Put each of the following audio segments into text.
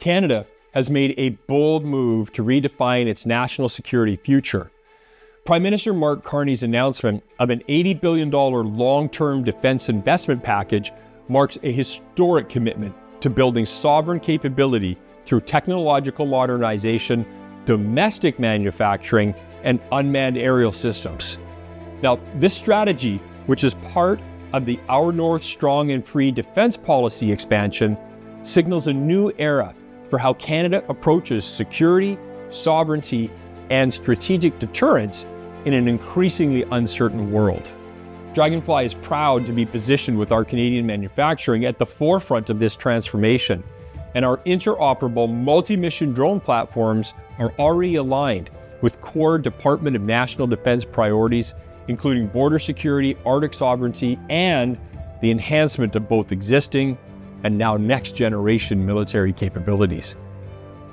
Canada has made a bold move to redefine its national security future. Prime Minister Mark Carney's announcement of an $80 billion long-term defense investment package marks a historic commitment to building sovereign capability through technological modernization, domestic manufacturing, and unmanned aerial systems. Now, this strategy, which is part of the Our North Strong and Free defense policy expansion, signals a new era for how Canada approaches security, sovereignty, and strategic deterrence in an increasingly uncertain world. Draganfly is proud to be positioned with our Canadian manufacturing at the forefront of this transformation, and our interoperable multi-mission drone platforms are already aligned with core Department of National Defense priorities, including border security, Arctic sovereignty, and the enhancement of both existing and now next-generation military capabilities.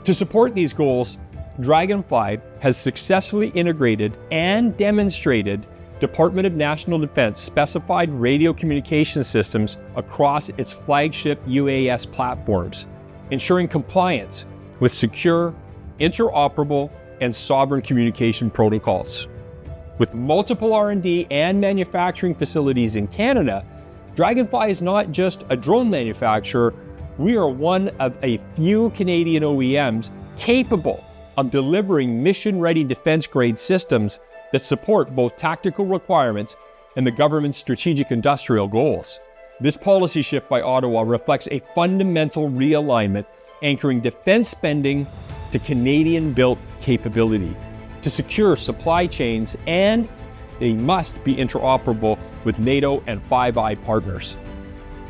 To support these goals, Draganfly has successfully integrated and demonstrated Department of National Defense specified radio communication systems across its flagship UAS platforms, ensuring compliance with secure, interoperable, and sovereign communication protocols. With multiple R&D and manufacturing facilities in Canada, Draganfly is not just a drone manufacturer, we are one of a few Canadian OEMs capable of delivering mission-ready defense-grade systems that support both tactical requirements and the government's strategic industrial goals. This policy shift by Ottawa reflects a fundamental realignment anchoring defense spending to Canadian-built capability, to secure supply chains, and they must be interoperable with NATO and Five Eyes partners.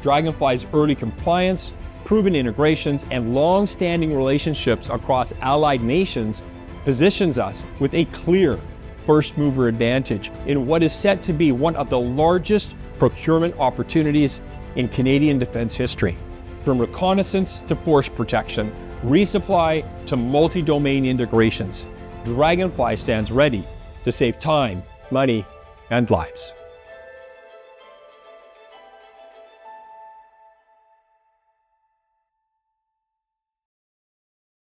Draganfly's early compliance, proven integrations, and long-standing relationships across allied nations positions us with a clear first-mover advantage in what is set to be one of the largest procurement opportunities in Canadian defense history. From reconnaissance to force protection, resupply to multi-domain integrations, Draganfly stands ready to save time, money, and lives.